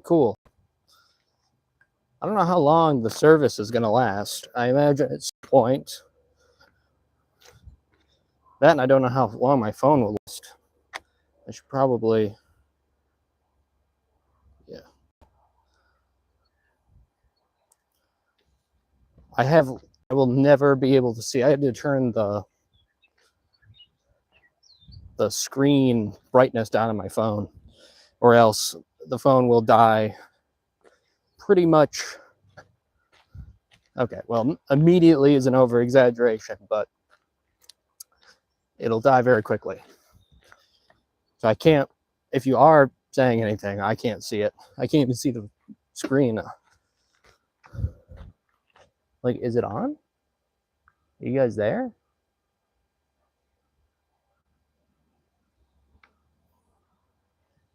cool. I don't know how long the service is going to last. I imagine at some point. That, and I don't know how long my phone will last. I should probably... Yeah. I will never be able to see. I had to turn the screen brightness down on my phone, or else the phone will die pretty much. Okay, well, immediately is an over exaggeration, but it'll die very quickly. So I can't, if you are saying anything, I can't see it. I can't even see the screen. Like, is it on? Are you guys there?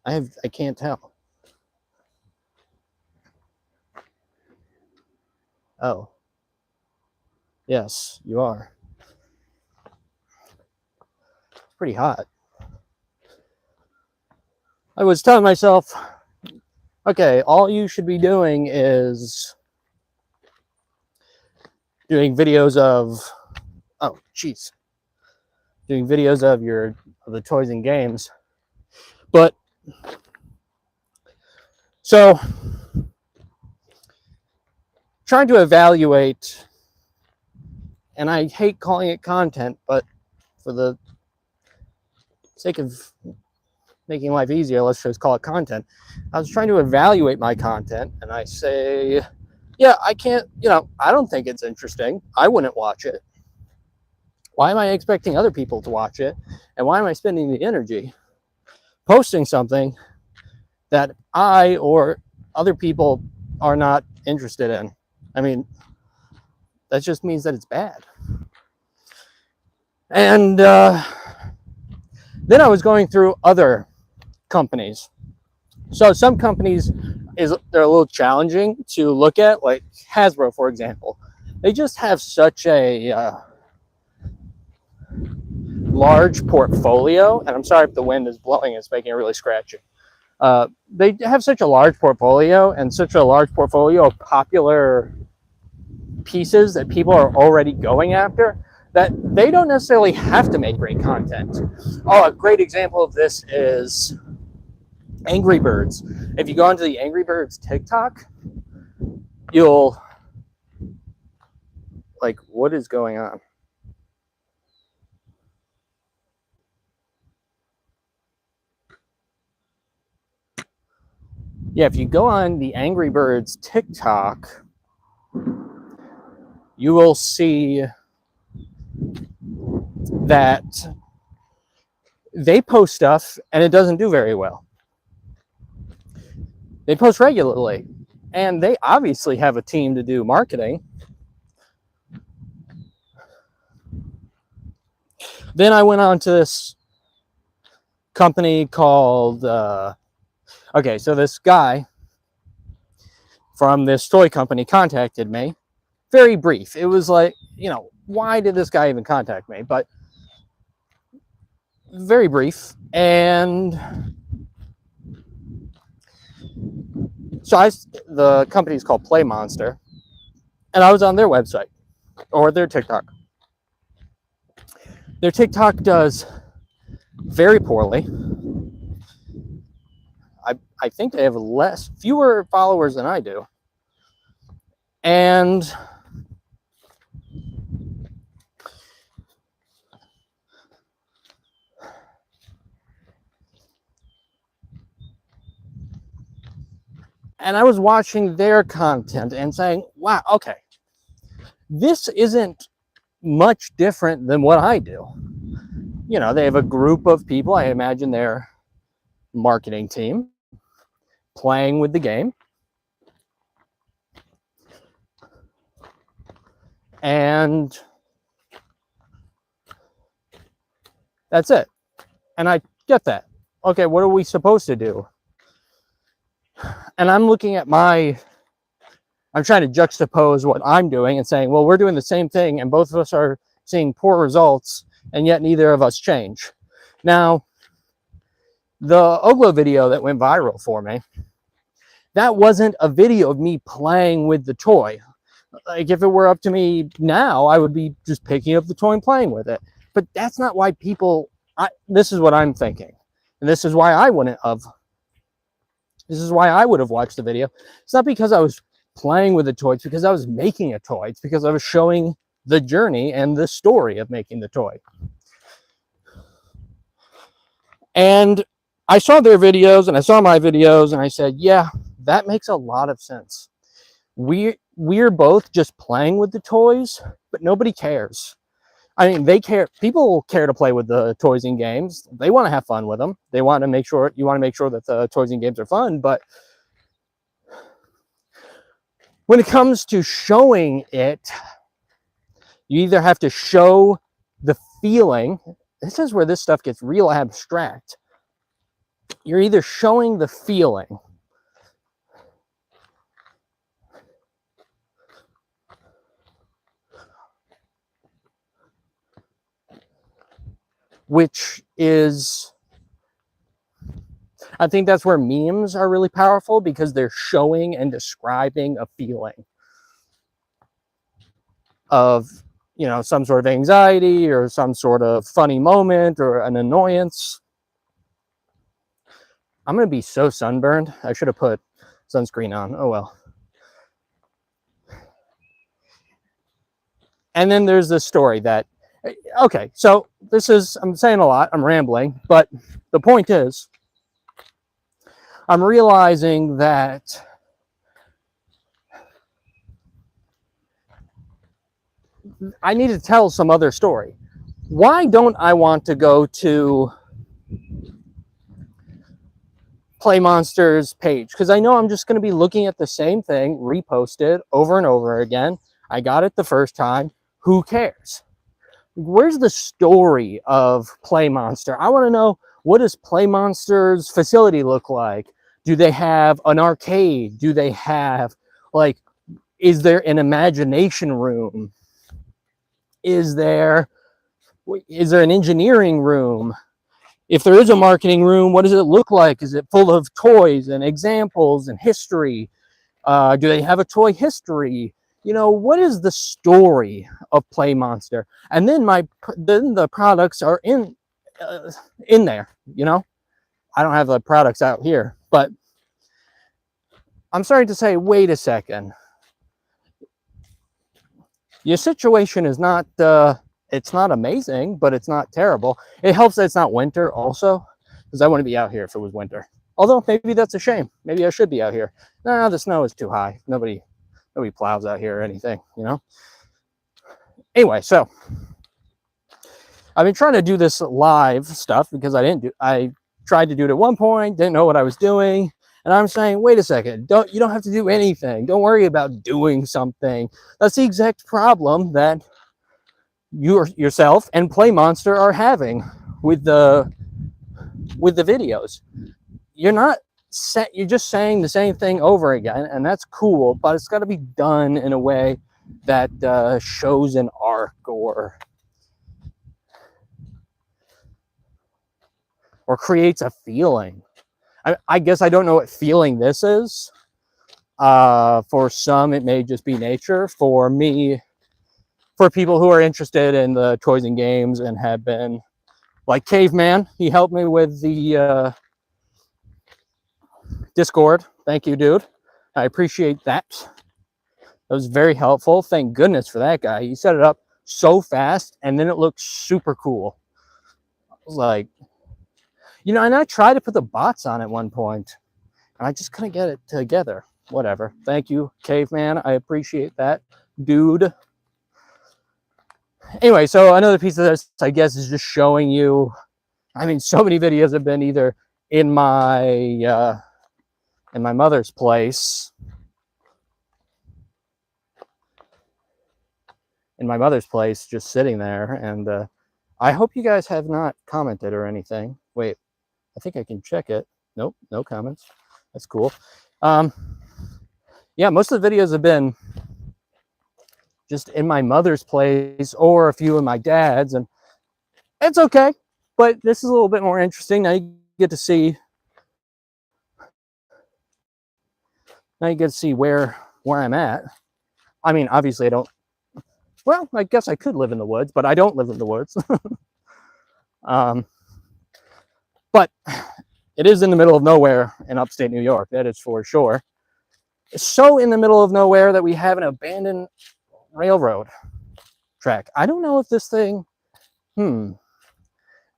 I can't tell. Oh. Yes, you are. It's pretty hot. I was telling myself, okay, all you should be doing is doing videos of, oh, jeez, doing videos of the toys and games. But, so, trying to evaluate, and I hate calling it content, but for the sake of making life easier, let's just call it content. I was trying to evaluate my content, and I say, yeah, I can't, I don't think it's interesting. I wouldn't watch it. Why am I expecting other people to watch it? And why am I spending the energy posting something that I or other people are not interested in? I mean, that just means that it's bad. And then I was going through other companies. So some companies, they're a little challenging to look at, like Hasbro, for example. They just have such a large portfolio, and I'm sorry if the wind is blowing, it's making it really scratchy. They have such a large portfolio and such a large portfolio of popular pieces that people are already going after, that they don't necessarily have to make great content. Oh, a great example of this is Angry Birds. If you go onto the Angry Birds TikTok, you'll, like, what is going on? Yeah, if you go on the Angry Birds TikTok, you will see that they post stuff and it doesn't do very well. They post regularly, and they obviously have a team to do marketing. Then I went on to this company called, okay, so this guy from this toy company contacted me. Very brief. It was like, why did this guy even contact me? But very brief. And so the company's called Play Monster, and I was on their website or their TikTok. Their TikTok does very poorly. I think they have fewer followers than I do. And I was watching their content and saying, wow, okay, this isn't much different than what I do. They have a group of people, I imagine their marketing team, playing with the game. And that's it. And I get that. Okay, what are we supposed to do? And I'm looking at I'm trying to juxtapose what I'm doing and saying, well, we're doing the same thing and both of us are seeing poor results, and yet neither of us change. Now, the Oglo video that went viral for me, That wasn't a video of me playing with the toy. Like, if it were up to me now, I would be just picking up the toy and playing with it. But that's not why people, this is what I'm thinking. And this is why I wouldn't have. This is why I would have watched the video. It's not because I was playing with the toy. It's because I was making a toy. It's because I was showing the journey and the story of making the toy. And I saw their videos and I saw my videos and I said, yeah, that makes a lot of sense. We're both just playing with the toys, but nobody cares. I mean, they care. People care to play with the toys and games. They want to have fun with them. They want to make sure, you want to make sure that the toys and games are fun. But when it comes to showing it, you either have to show the feeling. This is where this stuff gets real abstract. You're either showing the feeling, which is, I think that's where memes are really powerful, because they're showing and describing a feeling of, you know, some sort of anxiety or some sort of funny moment or an annoyance. I'm going to be so sunburned. I should have put sunscreen on. Oh, well. And then there's this story that, okay, so this is, I'm saying a lot, I'm rambling, but the point is, I'm realizing that I need to tell some other story. Why don't I want to go to Play Monsters page? Because I know I'm just going to be looking at the same thing, reposted over and over again. I got it the first time. Who cares? Where's the story of Play Monster? I want to know, what does Play Monster's facility look like? Do they have an arcade? Do they have, like, is there an imagination room? Is there an engineering room? If there is a marketing room, what does it look like? Is it full of toys and examples and history? Do they have a toy history? You know, what is the story of Play Monster? And then the products are in there. You know, I don't have the products out here, but I'm starting to say, wait a second. Your situation is not, it's not amazing, but it's not terrible. It helps that it's not winter also, because I wouldn't be out here if it was winter. Although maybe that's a shame. Maybe I should be out here. No, the snow is too high. Nobody plows out here or anything, you know? Anyway, so I've been trying to do this live stuff because I tried to do it at one point, didn't know what I was doing. And I'm saying, wait a second, you don't have to do anything. Don't worry about doing something. That's the exact problem that yourself and Play Monster are having with the videos. You're just saying the same thing over again, and that's cool, but it's got to be done in a way that shows an arc or creates a feeling. I guess I don't know what feeling this is. For some, it may just be nature. For me, for people who are interested in the toys and games and have been, like Caveman, he helped me with the Discord. Thank you, dude. I appreciate that. That was very helpful. Thank goodness for that guy. He set it up so fast, and then it looked super cool. I was like, you know, and I tried to put the bots on at one point, and I just couldn't get it together. Whatever. Thank you, Caveman. I appreciate that, dude. Anyway, so another piece of this, I guess, is just showing you. I mean, so many videos have been either in my mother's place. In my mother's place, just sitting there, and I hope you guys have not commented or anything. Wait, I think I can check it. Nope, no comments. That's cool. Yeah, most of the videos have been just in my mother's place or a few in my dad's, and it's okay. But this is a little bit more interesting. Now you get to see Now you get to see where I'm at. I mean, obviously I don't, well, I guess I could live in the woods, but I don't live in the woods. But it is in the middle of nowhere in upstate New York, that is for sure. It's so in the middle of nowhere that we have an abandoned railroad track. I don't know if this thing, I'm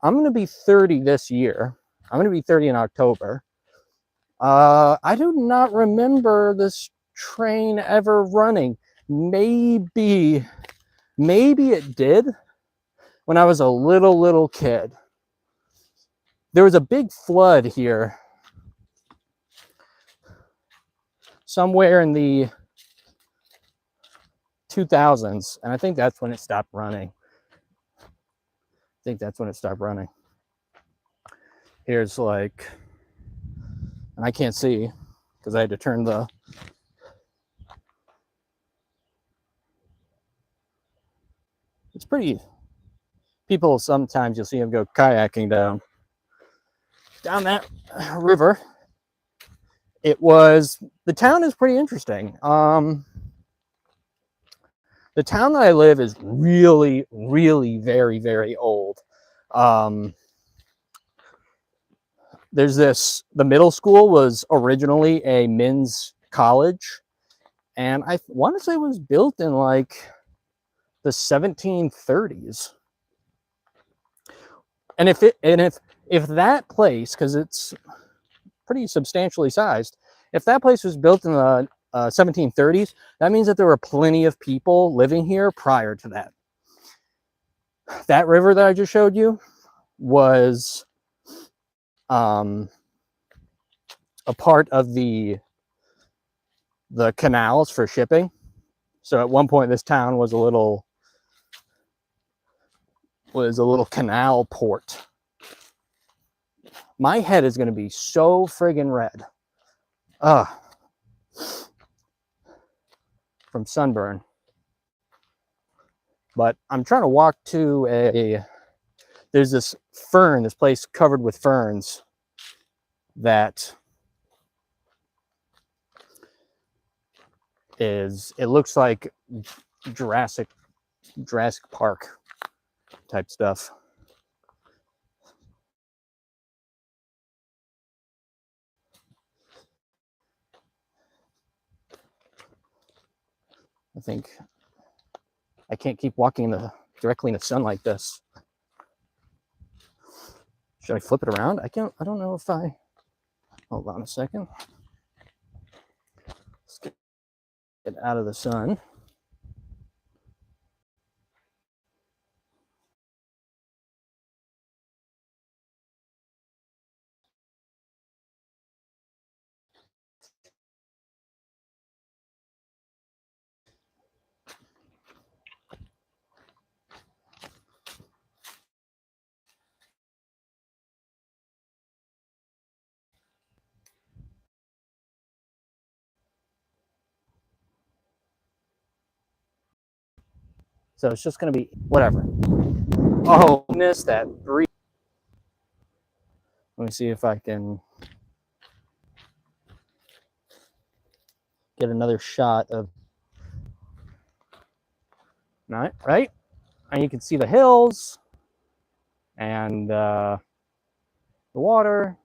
going to be 30 this year. I'm going to be 30 in October. I do not remember this train ever running. Maybe it did when I was a little kid. There was a big flood here somewhere in the 2000s, and I think that's when it stopped running. Here's like, and I can't see because I had to turn the, it's pretty, people sometimes you'll see them go kayaking down that river. The town is pretty interesting. The town that I live is really very old. The middle school was originally a men's college, and I want to say it was built in like the 1730s. And if that place, because it's pretty substantially sized, if that place was built in the 1730s, that means that there were plenty of people living here prior to that. That river that I just showed you was a part of the canals for shipping. So at one point, this town was a little canal port. My head is going to be so friggin' red. From sunburn. But I'm trying to walk to there's this place covered with ferns that it looks like Jurassic Park type stuff. I think I can't keep walking directly in the sun like this. Should I flip it around? I don't know if I, hold on a second. Let's get out of the sun. So it's just going to be whatever. Oh, goodness, that breeze. Let me see if I can get another shot of, right? And you can see the hills and the water.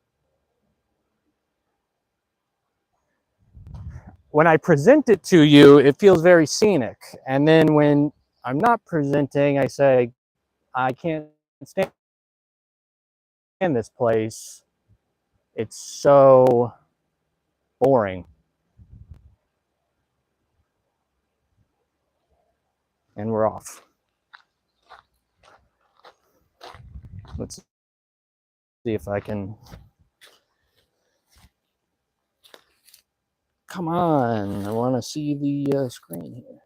When I present it to you, it feels very scenic. And then when I'm not presenting, I say, I can't stand this place. It's so boring. And we're off. Let's see if I can. Come on, I want to see the screen here.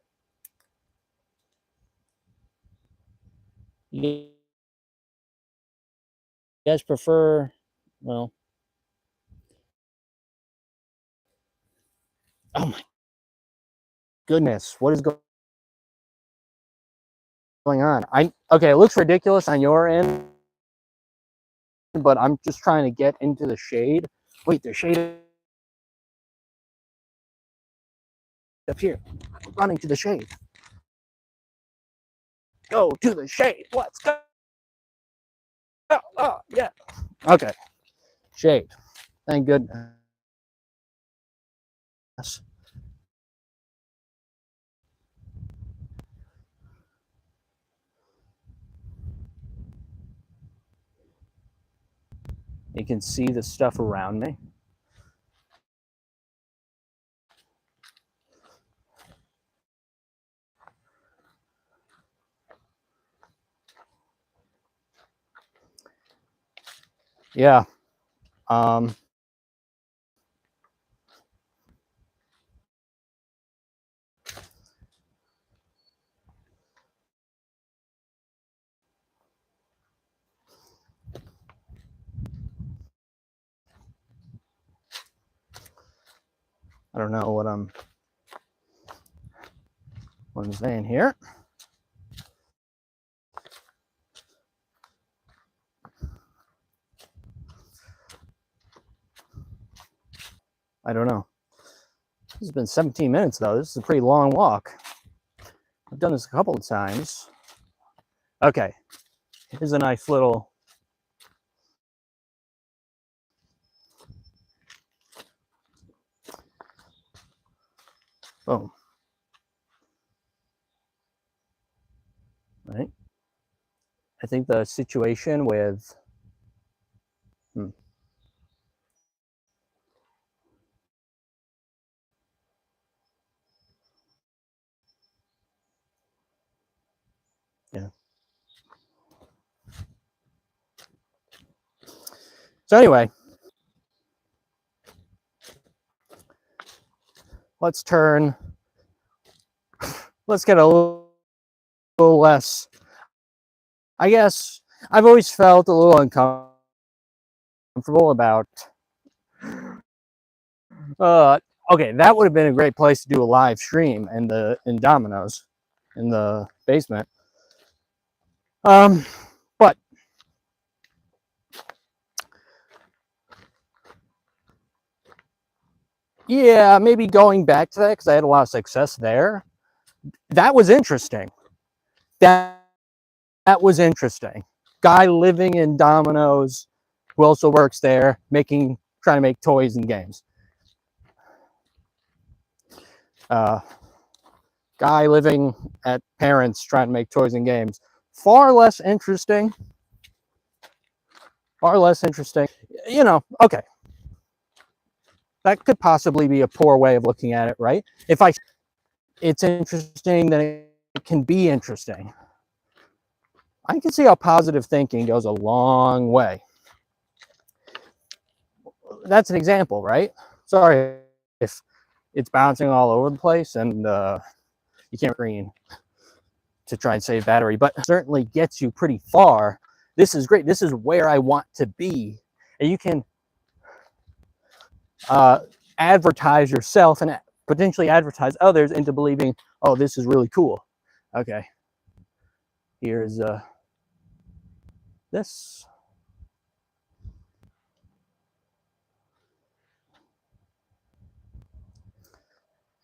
You guys prefer, well, oh my goodness, what is going on? Okay, it looks ridiculous on your end, but I'm just trying to get into the shade. Wait, the shade up here, running to the shade. Go to the shade. Let's go. Oh, yeah. Okay. Shade. Thank goodness. You can see the stuff around me. Yeah. I don't know what I'm saying here. I don't know. This has been 17 minutes though. This is a pretty long walk. I've done this a couple of times. Okay. Here's a nice little boom. Right. I think the situation with yeah. So anyway, let's get a little less. I guess I've always felt a little uncomfortable about okay, that would have been a great place to do a live stream in Domino's in the basement. But yeah, maybe going back to that because I had a lot of success there. That was interesting. That was interesting. Guy living in Domino's who also works there, trying to make toys and games. Guy living at parents trying to make toys and games. Far less interesting. Far less interesting. You know, okay. That could possibly be a poor way of looking at it, right? If it's interesting, then it can be interesting. I can see how positive thinking goes a long way. That's an example, right? Sorry if it's bouncing all over the place and you can't green to try and save battery, but certainly gets you pretty far. This is great. This is where I want to be. And you can advertise yourself and potentially advertise others into believing, oh, this is really cool. Okay. Here's this.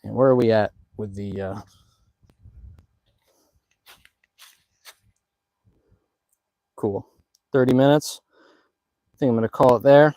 And where are we at with the cool 30 minutes? I think I'm going to call it there.